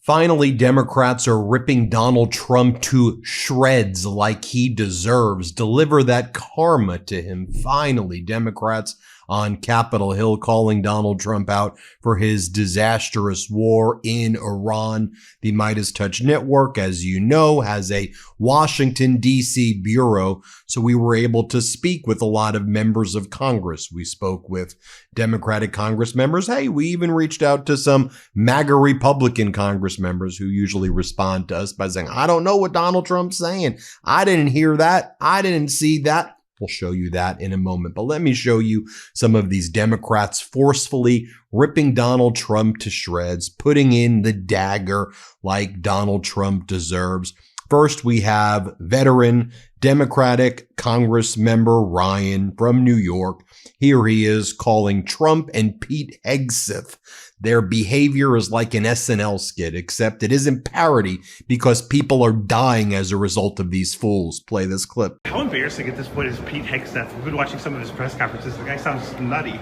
Finally, Democrats are ripping Donald Trump to shreds like he deserves. Deliver that karma to him. Finally, Democrats on Capitol Hill calling Donald Trump out for his disastrous war in Iran. The MeidasTouch network, as you know, has a Washington, D.C. bureau, so we were able to speak with a lot of members of Congress. We spoke with Democratic Congress members. Hey, we even reached out to some MAGA Republican Congress members who usually respond to us by saying, I don't know what Donald Trump's saying. I didn't hear that. I didn't see that. We'll show you that in a moment. But let me show you some of these Democrats forcefully ripping Donald Trump to shreds, putting in the dagger like Donald Trump deserves. First, we have veteran Democratic Congress member Ryan from New York. Here he is calling Trump and Pete Hegseth. Their behavior is like an SNL skit, except it isn't parody because people are dying as a result of these fools. Play this clip. How embarrassing at this point is Pete Hegseth? We've been watching some of his press conferences. The guy sounds nutty.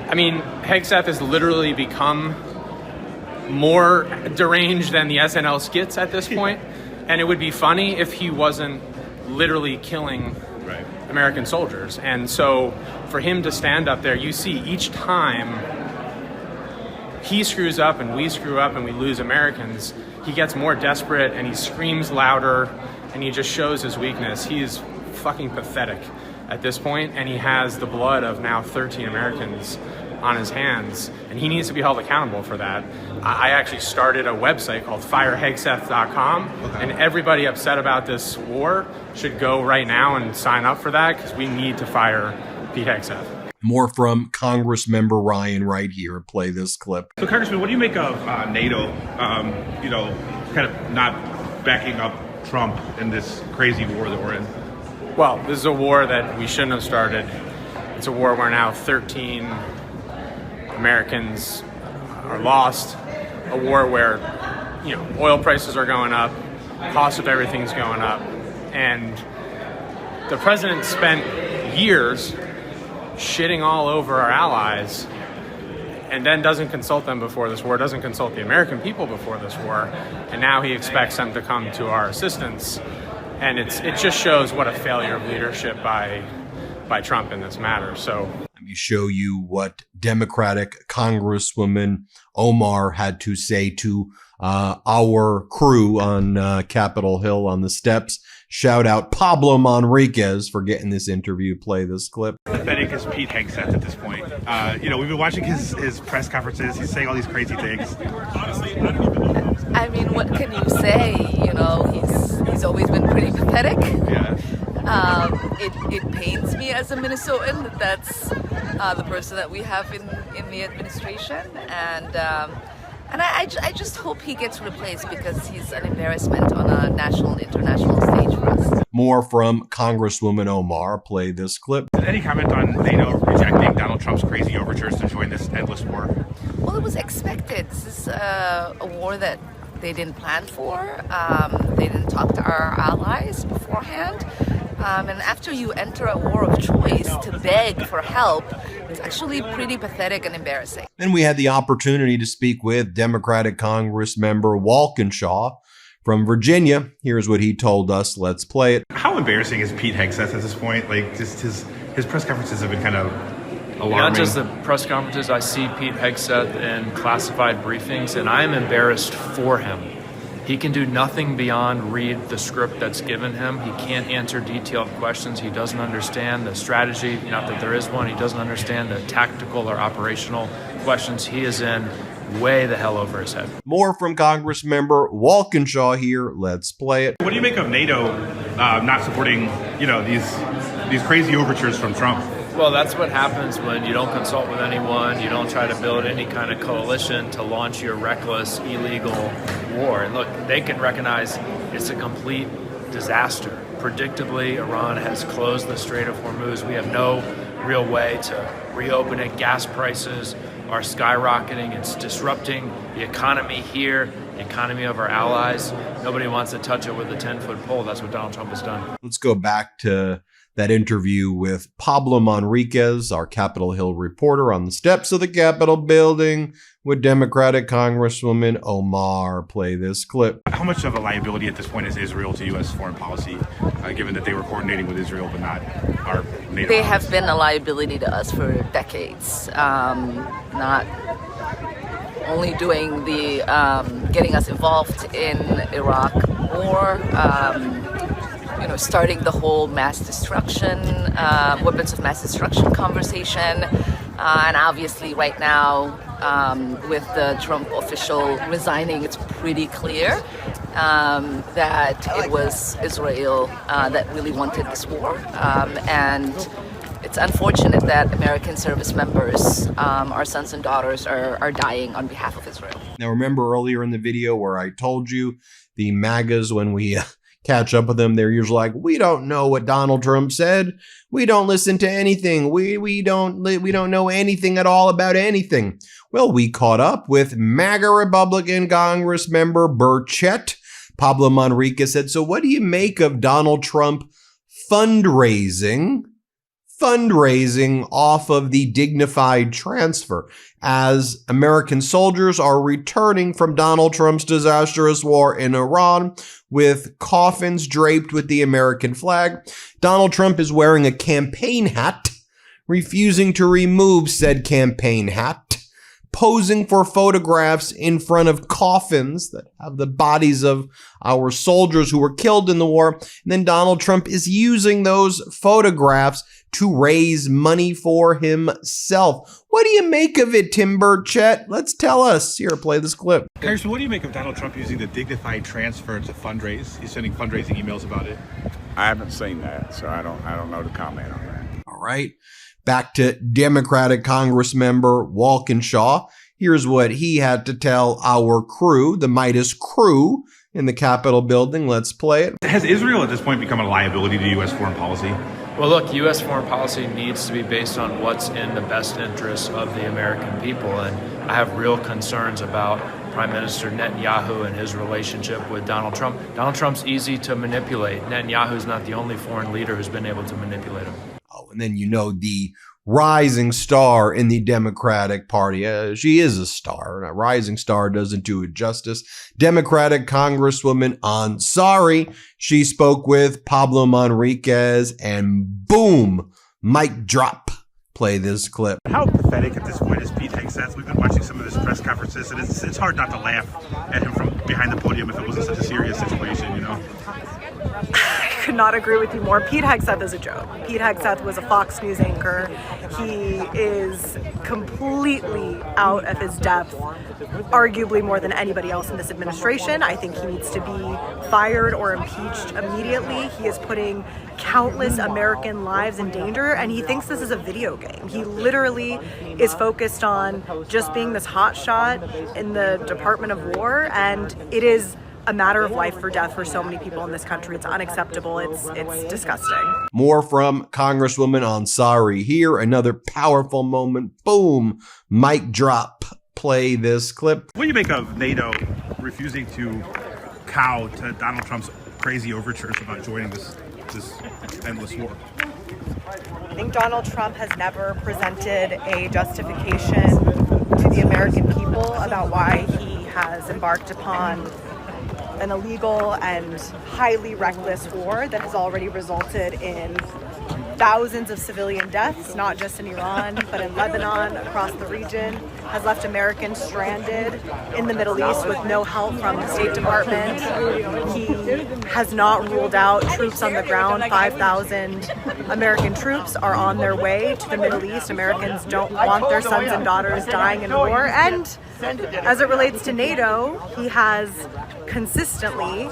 I mean, Hegseth has literally become more deranged than the SNL skits at this point. And it would be funny if he wasn't literally killing American soldiers. And so for him to stand up there, you see each time he screws up and we screw up and we lose Americans, he gets more desperate and he screams louder and he just shows his weakness. He is fucking pathetic at this point, and he has the blood of now 13 Americans on his hands, and he needs to be held accountable for that. I actually started a website called firehegseth.com, and everybody upset about this war should go right now and sign up for that because we need to fire Pete Hegseth. More from Congress member Ryan right here. Play this clip. So, Congressman, what do you make of NATO, kind of not backing up Trump in this crazy war that we're in? Well, this is a war that we shouldn't have started. It's a war where now 13 Americans are lost. A war where, oil prices are going up, cost of everything's going up, and the president spent years shitting all over our allies and then doesn't consult them before this war, doesn't consult the American people before this war, and now he expects them to come to our assistance. And it just shows what a failure of leadership by Trump in this matter. So let me show you what Democratic Congresswoman Omar had to say to our crew on Capitol Hill on the steps. Shout out Pablo Manriquez for getting this interview. Play this clip. Pathetic as Pete Hegseth at this point. We've been watching his press conferences. He's saying all these crazy things. I mean, what can you say? He's always been pretty pathetic. Yeah. It pains me as a Minnesotan that that's the person that we have in the administration, and I just hope he gets replaced because he's an embarrassment on a national and international stage for us. More from Congresswoman Omar. Play this clip. Any comment on NATO rejecting Donald Trump's crazy overtures to join this endless war? Well, it was expected. This is a war that they didn't plan for. They didn't talk to our allies beforehand. And after you enter a war of choice to beg for help, it's actually pretty pathetic and embarrassing. Then we had the opportunity to speak with Democratic Congress member Walkinshaw from Virginia. Here's what he told us. Let's play it. How embarrassing is Pete Hegseth at this point? Like, just his press conferences have been kind of alarming. Not just the press conferences. I see Pete Hegseth in classified briefings, and I am embarrassed for him. He can do nothing beyond read the script that's given him. He can't answer detailed questions. He doesn't understand the strategy, not that there is one. He doesn't understand the tactical or operational questions. He is in way the hell over his head. More from Congress member Walkinshaw here. Let's play it. What do you make of NATO not supporting, these crazy overtures from Trump? Well, that's what happens when you don't consult with anyone, you don't try to build any kind of coalition to launch your reckless, illegal war. And look, they can recognize it's a complete disaster. Predictably, Iran has closed the Strait of Hormuz. We have no real way to reopen it. Gas prices are skyrocketing. It's disrupting the economy here, the economy of our allies. Nobody wants to touch it with a 10-foot pole. That's what Donald Trump has done. Let's go back to that interview with Pablo Manriquez, our Capitol Hill reporter, on the steps of the Capitol building with Democratic Congresswoman Omar. Play this clip. How much of a liability at this point is Israel to U.S. foreign policy, given that they were coordinating with Israel but not our NATO? They have been a liability to us for decades. Not only doing the getting us involved in Iraq war, starting the whole mass destruction, weapons of mass destruction conversation, and obviously right now with the Trump official resigning, it's pretty clear that it was Israel that really wanted this war, and it's unfortunate that American service members, our sons and daughters, are dying on behalf of Israel. Now, remember earlier in the video where I told you the MAGAs, when we catch up with them, they're usually like, we don't know what Donald Trump said. We don't listen to anything. We don't know anything at all about anything. Well, we caught up with MAGA Republican Congress member Burchett. Pablo Manriquez said, so what do you make of Donald Trump fundraising off of the dignified transfer as American soldiers are returning from Donald Trump's disastrous war in Iran with coffins draped with the American flag? Donald Trump is wearing a campaign hat, refusing to remove said campaign hat, posing for photographs in front of coffins that have the bodies of our soldiers who were killed in the war. And then Donald Trump is using those photographs to raise money for himself. What do you make of it, Tim Burchett? Let's tell us. Here, play this clip. So what do you make of Donald Trump using the dignified transfer to fundraise? He's sending fundraising emails about it. I haven't seen that, so I don't know to comment on that. All right. Back to Democratic Congressmember Walkinshaw. Here's what he had to tell our crew, the Meidas crew, in the Capitol building. Let's play it. Has Israel at this point become a liability to U.S. foreign policy? Well, look, U.S. foreign policy needs to be based on what's in the best interests of the American people. And I have real concerns about Prime Minister Netanyahu and his relationship with Donald Trump. Donald Trump's easy to manipulate. Netanyahu's not the only foreign leader who's been able to manipulate him. Oh, and then the rising star in the Democratic Party. She is a star. A rising star doesn't do it justice. Democratic Congresswoman Ansari. She spoke with Pablo Manriquez, and boom, mic drop. Play this clip. How pathetic at this point is Pete Hegseth? We've been watching some of his press conferences, and it's hard not to laugh at him from behind the podium if it wasn't such a serious situation, you know? I could not agree with you more. Pete Hegseth is a joke. Pete Hegseth was a Fox News anchor. He is completely out of his depth, arguably more than anybody else in this administration. I think he needs to be fired or impeached immediately. He is putting countless American lives in danger, and he thinks this is a video game. He literally is focused on just being this hotshot in the Department of War, and it is a matter of life or death for so many people in this country. It's unacceptable. It's disgusting. More from Congresswoman Ansari here. Another powerful moment. Boom. Mic drop. Play this clip. What do you make of NATO refusing to cow to Donald Trump's crazy overtures about joining this endless war? I think Donald Trump has never presented a justification to the American people about why he has embarked upon an illegal and highly reckless war that has already resulted in thousands of civilian deaths, not just in Iran, but in Lebanon, across the region, has left Americans stranded in the Middle East with no help from the State Department. He has not ruled out troops on the ground. 5,000 American troops are on their way to the Middle East. Americans don't want their sons and daughters dying in war. And as it relates to NATO, he has consistently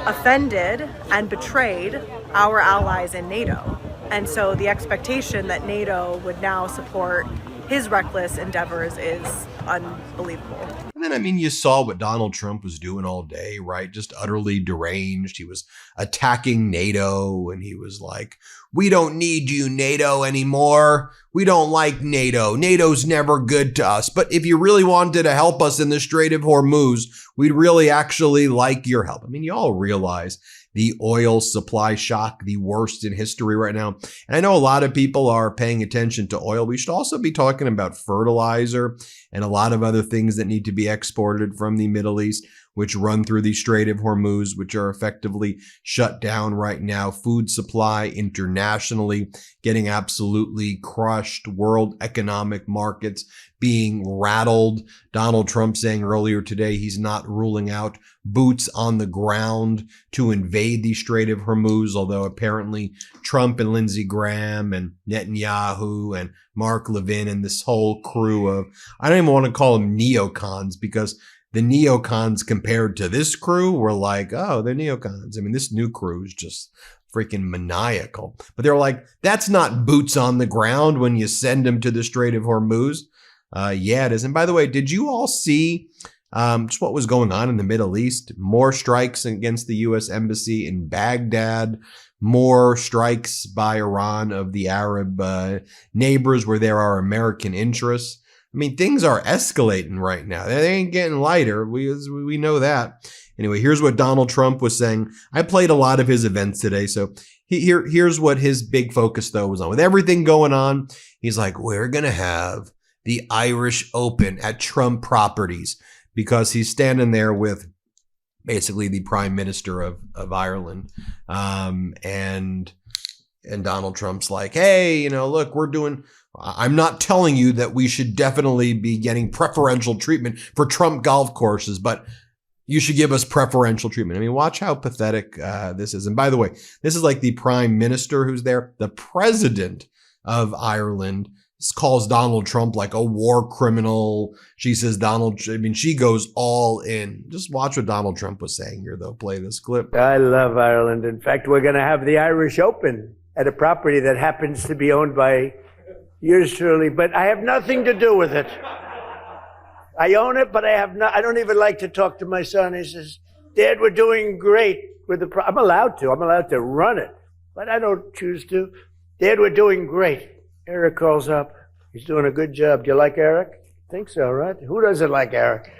offended and betrayed our allies in NATO. And so the expectation that NATO would now support his reckless endeavors is unbelievable. And then, you saw what Donald Trump was doing all day, right? Just utterly deranged. He was attacking NATO, and he was like, we don't need you, NATO, anymore. We don't like NATO. NATO's never good to us. But if you really wanted to help us in the Strait of Hormuz, we'd really actually like your help. You all realize the oil supply shock, the worst in history right now. And I know a lot of people are paying attention to oil. We should also be talking about fertilizer and a lot of other things that need to be exported from the Middle East, which run through the Strait of Hormuz, which are effectively shut down right now. Food supply internationally getting absolutely crushed. World economic markets being rattled. Donald Trump saying earlier today he's not ruling out boots on the ground to invade the Strait of Hormuz, although apparently Trump and Lindsey Graham and Netanyahu and Mark Levin and this whole crew of, I don't even want to call them neocons, because the neocons compared to this crew were like, oh, they're neocons. I mean, this new crew is just freaking maniacal. But they're like, that's not boots on the ground when you send them to the Strait of Hormuz. Yeah, it is. And by the way, did you all see just what was going on in the Middle East? More strikes against the U.S. Embassy in Baghdad, more strikes by Iran of the Arab neighbors where there are American interests. I mean, things are escalating right now. They ain't getting lighter. We know that. Anyway, here's what Donald Trump was saying. I played a lot of his events today, so here's what his big focus, though, was on. With everything going on, he's like, we're going to have the Irish Open at Trump Properties, because he's standing there with basically the Prime Minister of Ireland. And Donald Trump's like, hey, look, I'm not telling you that we should definitely be getting preferential treatment for Trump golf courses, but you should give us preferential treatment. I mean, watch how pathetic this is. And by the way, this is like the Prime Minister who's there. The President of Ireland calls Donald Trump like a war criminal. She says she goes all in. Just watch what Donald Trump was saying here, though. Play this clip. I love Ireland. In fact, we're going to have the Irish Open at a property that happens to be owned by yours truly, but I have nothing to do with it. I own it, but I don't even like to talk to my son. He says, Dad, we're doing great with I'm allowed to run it, but I don't choose to. Dad, we're doing great. Eric calls up. He's doing a good job. Do you like Eric? I think so, right? Who doesn't like Eric?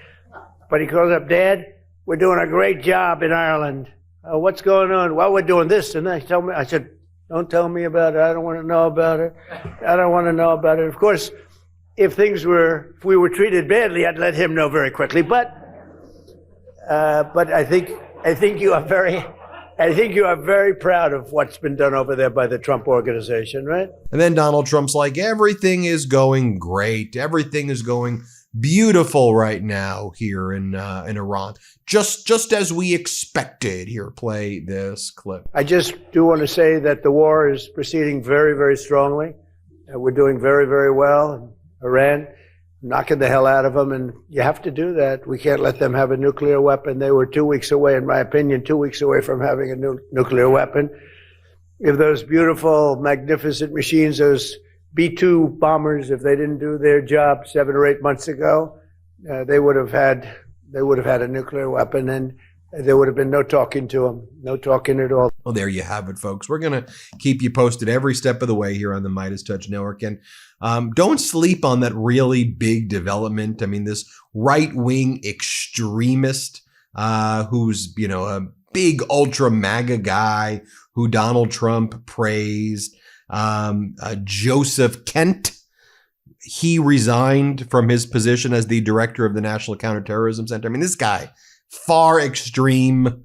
But he calls up, Dad, we're doing a great job in Ireland. What's going on? Well, we're doing this and that. Tell me. I said, don't tell me about it. I don't want to know about it. I don't want to know about it. Of course, if we were treated badly, I'd let him know very quickly. But I think you are very proud of what's been done over there by the Trump organization, right? And then Donald Trump's like, everything is going great. Everything is going beautiful right now here in Iran. Just as we expected. Here, play this clip. I just do want to say that the war is proceeding very, very strongly. We're doing very, very well in Iran, knocking the hell out of them, and you have to do that. We can't let them have a nuclear weapon. They were 2 weeks away, in my opinion, 2 weeks away from having a nuclear weapon. If those beautiful, magnificent machines, those B-2 bombers, if they didn't do their job 7 or 8 months ago, they would have had a nuclear weapon, and there would have been no talking to them, no talking at all. Well, there you have it, folks. We're going to keep you posted every step of the way here on the MeidasTouch Network. And don't sleep on that really big development. I mean, this right-wing extremist who's, a big ultra MAGA guy who Donald Trump praised, Joseph Kent. He resigned from his position as the director of the National Counterterrorism Center. I mean, this guy, far extreme,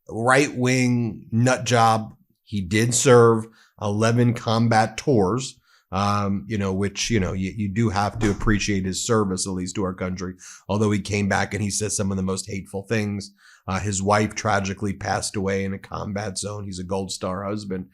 right-wing nut job. He did serve 11 combat tours, which, you do have to appreciate his service, at least to our country. Although he came back and he says some of the most hateful things. His wife tragically passed away in a combat zone. He's a Gold Star husband.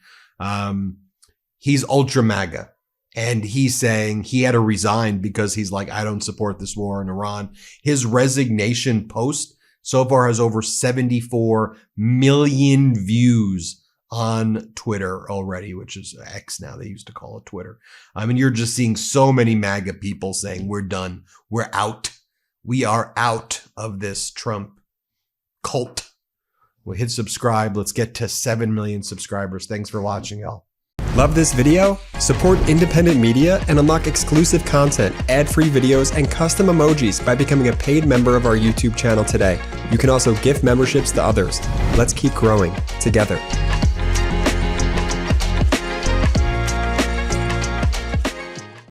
He's ultra MAGA. And he's saying he had to resign because he's like, I don't support this war in Iran. His resignation post so far has over 74 million views on Twitter already, which is X now. They used to call it Twitter. I mean, you're just seeing so many MAGA people saying, we're done. We're out. We are out of this Trump cult. Well, hit subscribe. Let's get to 7 million subscribers. Thanks for watching, y'all. Love this video? Support independent media and unlock exclusive content, ad-free videos, and custom emojis by becoming a paid member of our YouTube channel today. You can also gift memberships to others. Let's keep growing together.